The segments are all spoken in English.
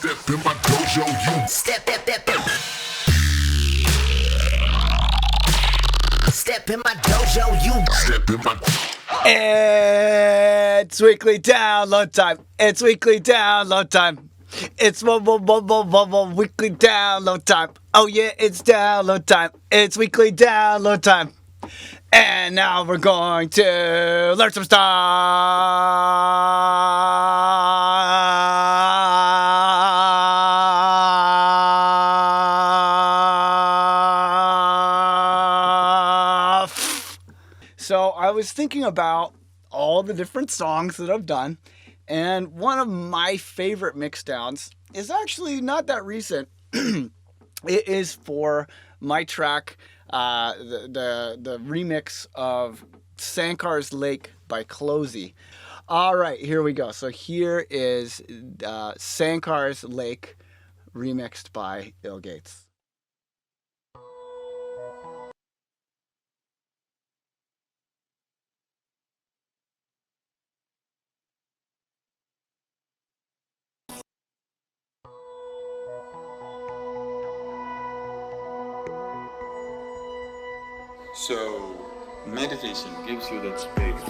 Step in my dojo, you Step in my dojo, you step in my. It's weekly download time. It's weekly download time. It's weekly download time. Oh yeah, it's download time. It's weekly download time. And now we're going to learn some stuff. So I was thinking about all the different songs that I've done, and one of my favorite mixdowns is actually not that recent. It is for my track, the remix of Sankar's Lake by Clozee. All right, here we go. So here is Sankar's Lake remixed by iLL.Gates. So, meditation gives you that space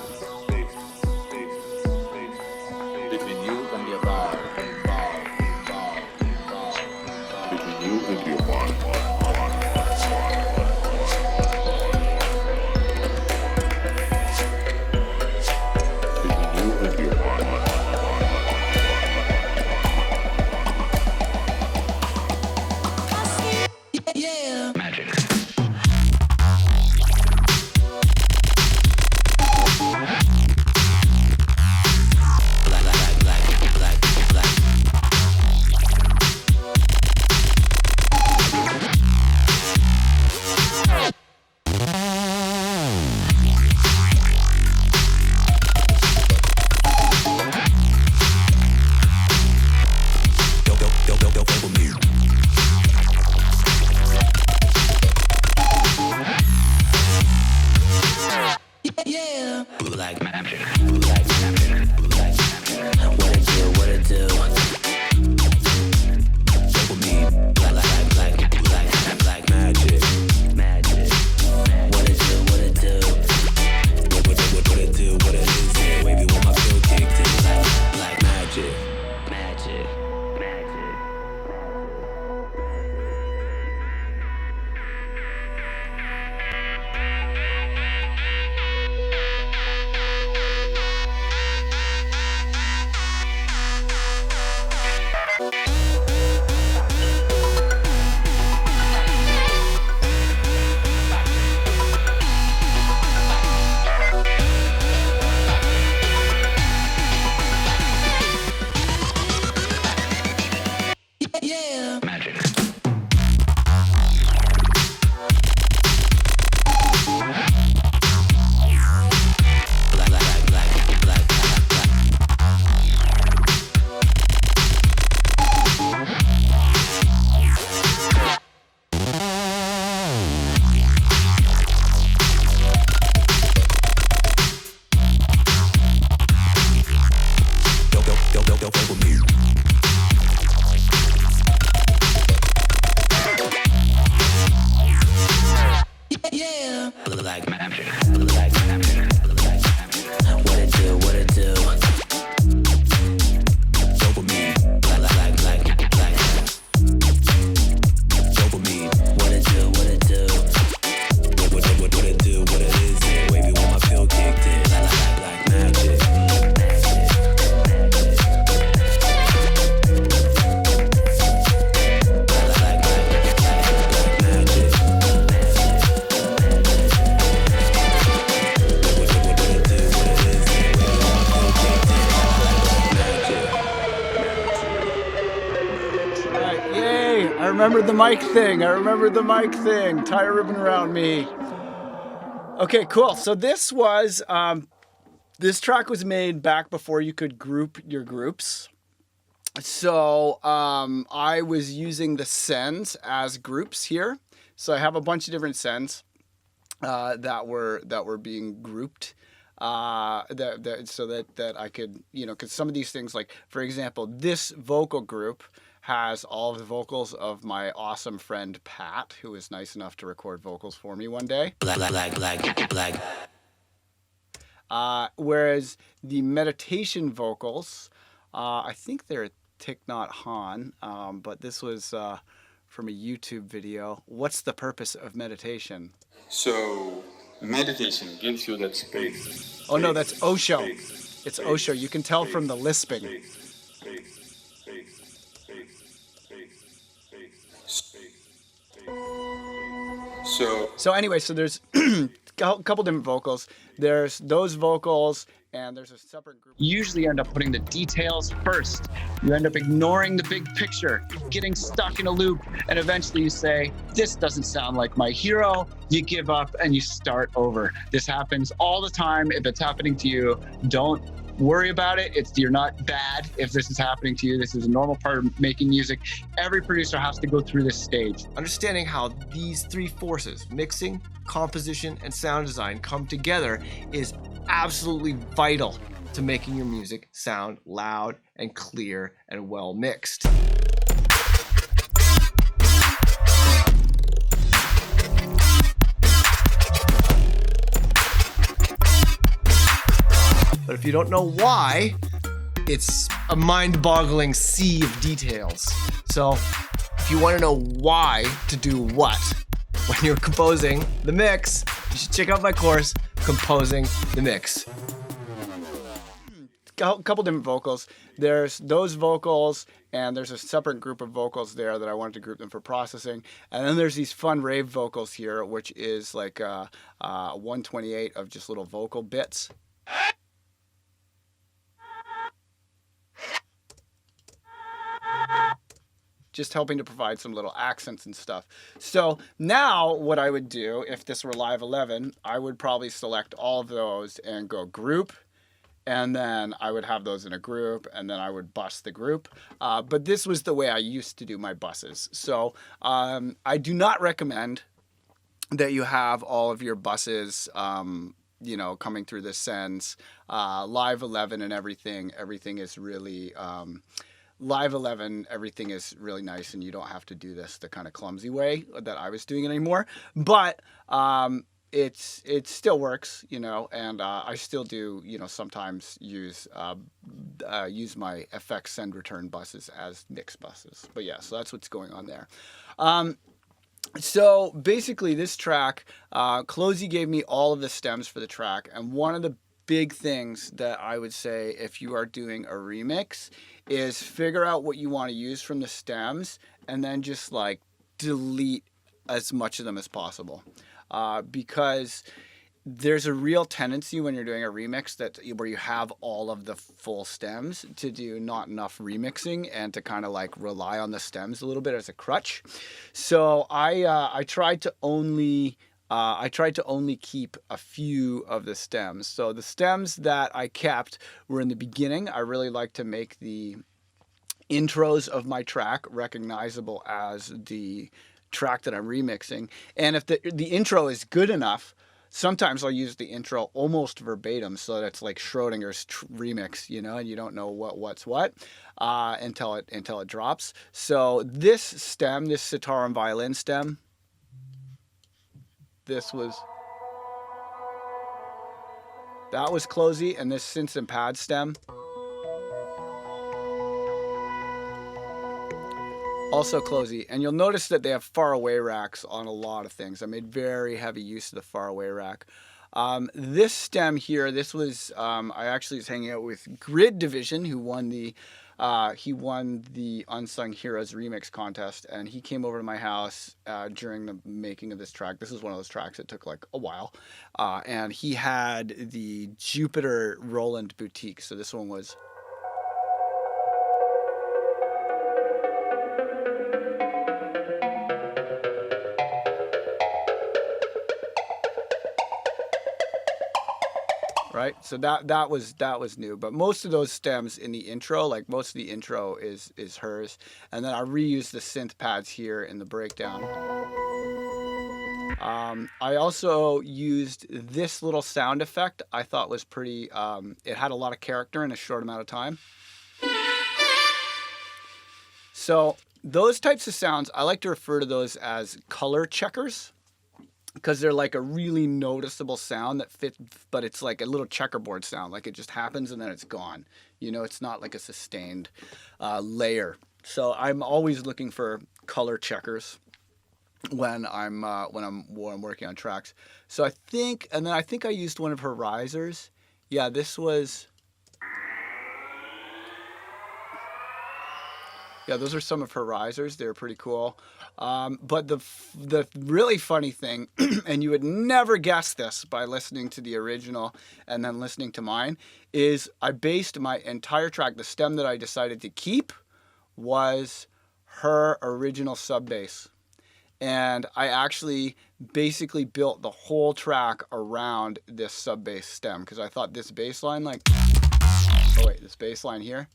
between you and your body, between you and your body. Between you and your body. yeah. Magic. Yeah. Like magic. What it do? Dopamine. Like magic. What it do? What it do? What it is? Yeah, wavy when my feel kicked in. Like magic. Yeah. Magic. Yeah. Like magic. What it do? Dopamine. Like. Dopamine. What it do? What it do? What it is? Yeah, wavy when my feel kicked in. Like magic. I remembered the mic thing. Tie a ribbon around me. Okay, cool. So this track was made back before you could group your groups. So I was using the sends as groups here. So I have a bunch of different sends that were being grouped. So that I could, because some of these things, like for example, this vocal group has all of the vocals of my awesome friend Pat, who was nice enough to record vocals for me one day. Whereas the meditation vocals, I think they're Thich Nhat Hanh, but this was from a YouTube video. What's the purpose of meditation? So meditation gives you that space. Oh no, that's Osho. It's Osho. You can tell from the lisping. So anyway, so there's a couple different vocals. There's those vocals, and there's a separate group. You usually end up putting the details first. You end up ignoring the big picture, getting stuck in a loop, and eventually you say, this doesn't sound like my hero. You give up and you start over. This happens all the time. If it's happening to you, don't worry about it. You're not bad if this is happening to you. This is a normal part of making music. Every producer has to go through this stage. Understanding how these three forces, mixing, composition, and sound design, come together is absolutely vital to making your music sound loud and clear and well mixed. But if you don't know why, it's a mind-boggling sea of details. So if you want to know why to do what when you're composing the mix, you should check out my course, Composing the Mix. A couple different vocals. There's those vocals, and there's a separate group of vocals there that I wanted to group them for processing. And then there's these fun rave vocals here, which is like 1/28 of just little vocal bits. Just helping to provide some little accents and stuff. So now what I would do, if this were Live 11, I would probably select all of those and go group, and then I would have those in a group, and then I would bus the group. But this was the way I used to do my buses. So I do not recommend that you have all of your buses coming through the sends. Live 11 and everything is really... Live 11, everything is really nice, and you don't have to do this the kind of clumsy way that I was doing it anymore. But it still works, and I still do, sometimes use my FX send return buses as mix buses. But yeah, so that's what's going on there. So basically, this track, Clozee gave me all of the stems for the track, and one of the big things that I would say if you are doing a remix is figure out what you want to use from the stems and then just like delete as much of them as possible. Because there's a real tendency when you're doing a remix where you have all of the full stems to do not enough remixing and to kind of like rely on the stems a little bit as a crutch. So I tried to only keep a few of the stems. So the stems that I kept were in the beginning. I really like to make the intros of my track recognizable as the track that I'm remixing. And if the intro is good enough, sometimes I'll use the intro almost verbatim so that it's like Schrodinger's remix, and you don't know what's what until it drops. So this stem, this sitar and violin stem, that was Clozee, and this synth and pad stem, also Clozee. And you'll notice that they have faraway racks on a lot of things. I made very heavy use of the faraway rack. This stem here, this was I actually was hanging out with Grid Division, who won the Unsung Heroes remix contest, and he came over to my house during the making of this track. This is one of those tracks that took like a while, and he had the Jupiter Roland Boutique. So this one was... Right, so that was new, but most of those stems in the intro, like most of the intro is hers, and then I reused the synth pads here in the breakdown. I also used this little sound effect. I thought was pretty. It had a lot of character in a short amount of time. So those types of sounds, I like to refer to those as color checkers, because they're like a really noticeable sound that fits, but it's like a little checkerboard sound. Like it just happens and then it's gone. You know, it's not like a sustained layer. So I'm always looking for color checkers when I'm working on tracks. So I think I used one of her risers. Yeah, this was. Yeah, those are some of her risers. They're pretty cool. But the really funny thing, and you would never guess this by listening to the original and then listening to mine, is I based my entire track, the stem that I decided to keep was her original sub bass. And I actually basically built the whole track around this sub bass stem, because I thought this bass line, this bass line here.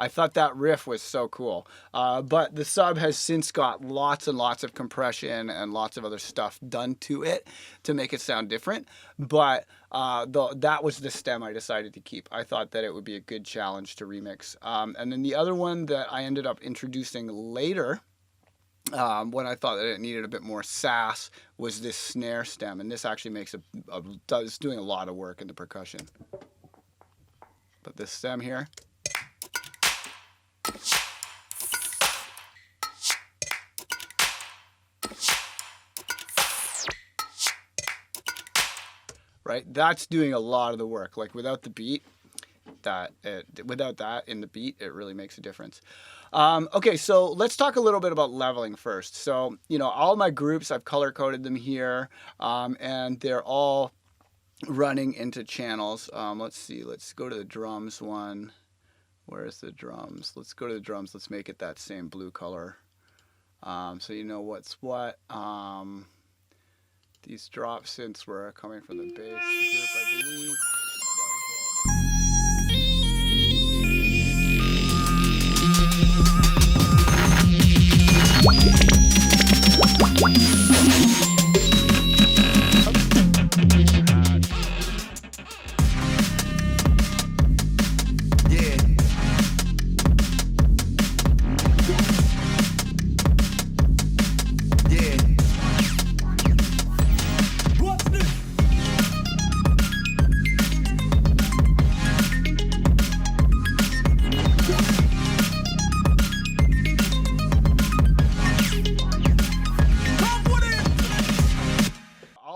I thought that riff was so cool. But the sub has since got lots and lots of compression and lots of other stuff done to it to make it sound different. But that was the stem I decided to keep. I thought that it would be a good challenge to remix. And then the other one that I ended up introducing later, when I thought that it needed a bit more sass, was this snare stem. And this actually makes it's doing a lot of work in the percussion. But this stem here. Right, that's doing a lot of the work. Like without the beat, without that in the beat, it really makes a difference. Okay, so let's talk a little bit about leveling first. So, you know, all my groups, I've color coded them here, and they're all running into channels. Let's see, let's go to the drums one. Where's the drums? Let's go to the drums. Let's make it that same blue color. So you know what's what. These drop synths were coming from the bass group, I believe.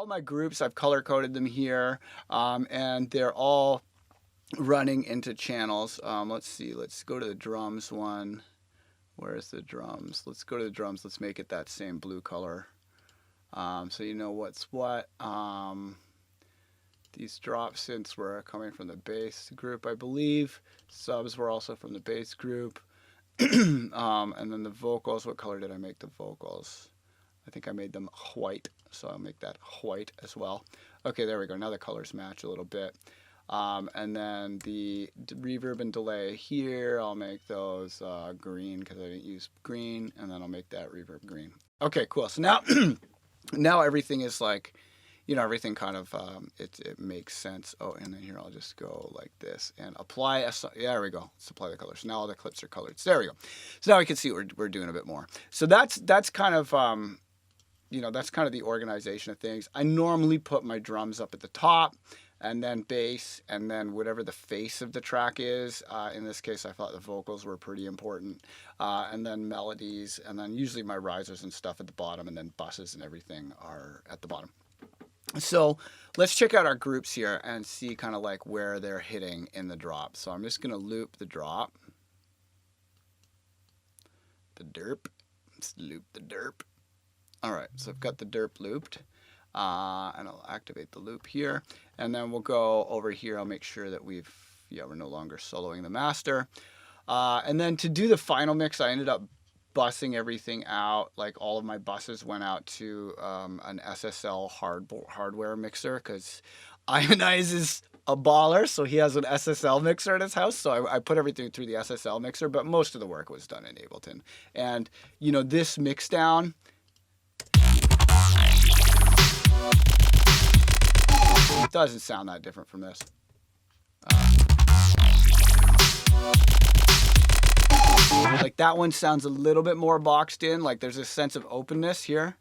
My groups, I've color coded them here, and they're all running into channels. Let's see, let's go to the drums one. Where's the drums? Let's go to the drums. Let's make it that same blue color. So you know what's what. These drop synths were coming from the bass group, I believe. Subs were also from the bass group. And then the vocals, what color did I make the vocals? I think I made them white, so I'll make that white as well. Okay, there we go. Now the colors match a little bit. And then the reverb and delay here, I'll make those green because I didn't use green, and then I'll make that reverb green. Okay, cool. So now, now everything is like, you know, everything kind of, it makes sense. Oh, and then here I'll just go like this and apply there we go. Let's apply the colors. So now all the clips are colored. So there we go. So now we can see what we're doing a bit more. So that's kind of, you know, that's kind of the organization of things. I normally put my drums up at the top, and then bass, and then whatever the face of the track is. In this case, I thought the vocals were pretty important, and then melodies, and then usually my risers and stuff at the bottom, and then buses and everything are at the bottom. So let's check out our groups here and see kind of like where they're hitting in the drop. So I'm just going to loop the drop, the derp, let's loop the derp. All right, so I've got the derp looped, and I'll activate the loop here, and then we'll go over here. I'll make sure that we're no longer soloing the master. And then to do the final mix, I ended up bussing everything out. Like all of my buses went out to an SSL hardware mixer, because Ionize is a baller, so he has an SSL mixer at his house. So I put everything through the SSL mixer, but most of the work was done in Ableton. And you know, this mix down, doesn't sound that different from this. Like that one sounds a little bit more boxed in, like there's a sense of openness here.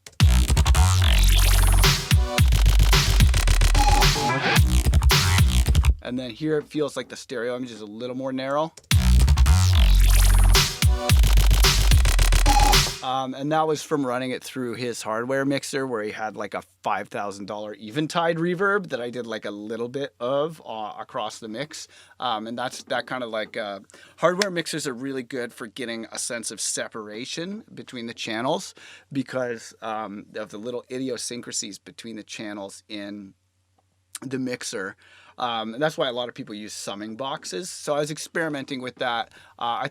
And then here it feels like the stereo image is a little more narrow. And that was from running it through his hardware mixer where he had like a $5,000 Eventide reverb that I did like a little bit of across the mix. And that's that kind of like hardware mixers are really good for getting a sense of separation between the channels because of the little idiosyncrasies between the channels in the mixer. And that's why a lot of people use summing boxes. So I was experimenting with that.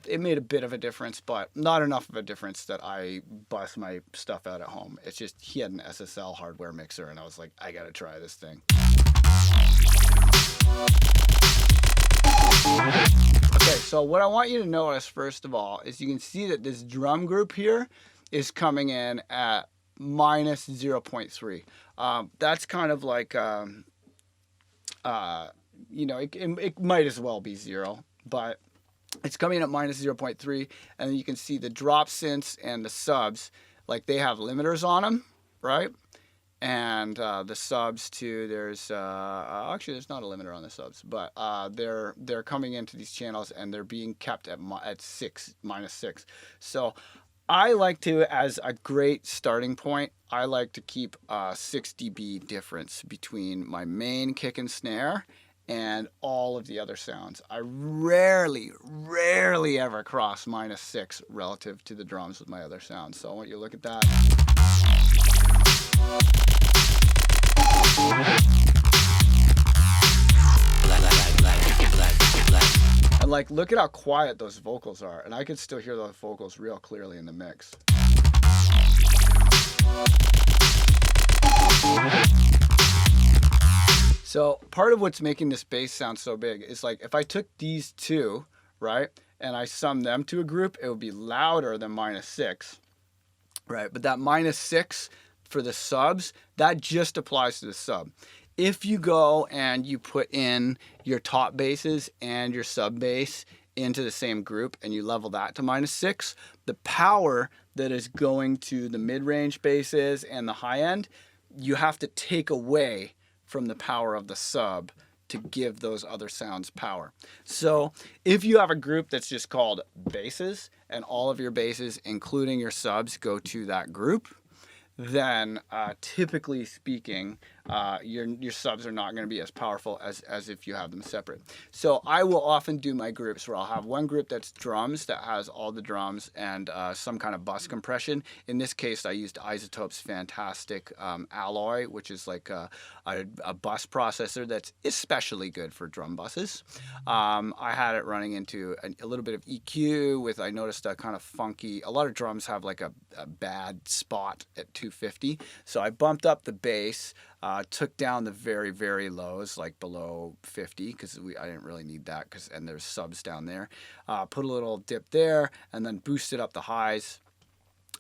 It made a bit of a difference, but not enough of a difference that I bust my stuff out at home. It's just he had an SSL hardware mixer, and I was like, I gotta try this thing. Okay, so what I want you to notice first of all is you can see that this drum group here is coming in at minus 0.3. That's kind of like you know, it might as well be 0, but it's coming in at minus 0.3, and then you can see the drop synths and the subs, like they have limiters on them, right? And the subs too, there's actually there's not a limiter on the subs, but they're coming into these channels and they're being kept at minus 6. So I like to, as a great starting point, I like to keep a 6 dB difference between my main kick and snare and all of the other sounds. I rarely ever cross minus 6 relative to the drums with my other sounds. So I want you to look at that. And like, look at how quiet those vocals are. And I could still hear those vocals real clearly in the mix. So part of what's making this bass sound so big is like, if I took these two, right, and I summed them to a group, it would be louder than minus 6, right? But that minus 6 for the subs, that just applies to the sub. If you go and you put in your top basses and your sub bass into the same group and you level that to minus 6, the power that is going to the mid-range basses and the high end, you have to take away from the power of the sub to give those other sounds power. So if you have a group that's just called basses and all of your basses, including your subs, go to that group, then typically speaking, your subs are not going to be as powerful as if you have them separate. So I will often do my groups where I'll have one group that's drums that has all the drums and some kind of bus compression. In this case, I used iZotope's fantastic Alloy, which is like a bus processor that's especially good for drum buses. I had it running into a little bit of EQ with, I noticed a kind of funky, a lot of drums have like a bad spot at 250. So I bumped up the bass, took down the very, very lows, like below 50, because I didn't really need that, and there's subs down there. Put a little dip there, and then boosted up the highs.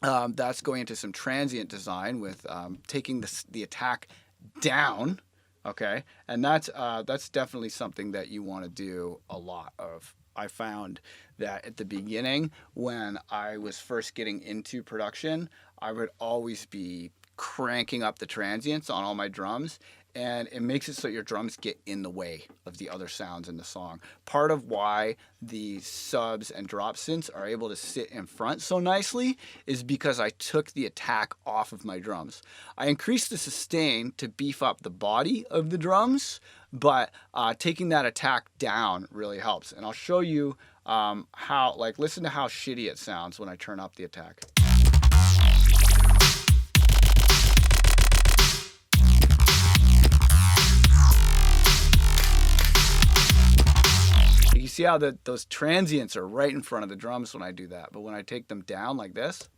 That's going into some transient design with taking the attack down, okay? And that's definitely something that you want to do a lot of. I found that at the beginning, when I was first getting into production, I would always be cranking up the transients on all my drums, and it makes it so your drums get in the way of the other sounds in the song. Part of why the subs and drop synths are able to sit in front so nicely is because I took the attack off of my drums. I increased the sustain to beef up the body of the drums, but taking that attack down really helps. And I'll show you how, like, listen to how shitty it sounds when I turn up the attack. You see how those transients are right in front of the drums when I do that, but when I take them down like this,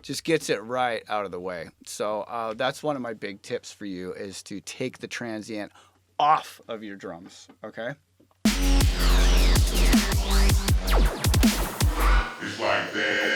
just gets it right out of the way. So that's one of my big tips for you, is to take the transient off of your drums, okay? It's like that.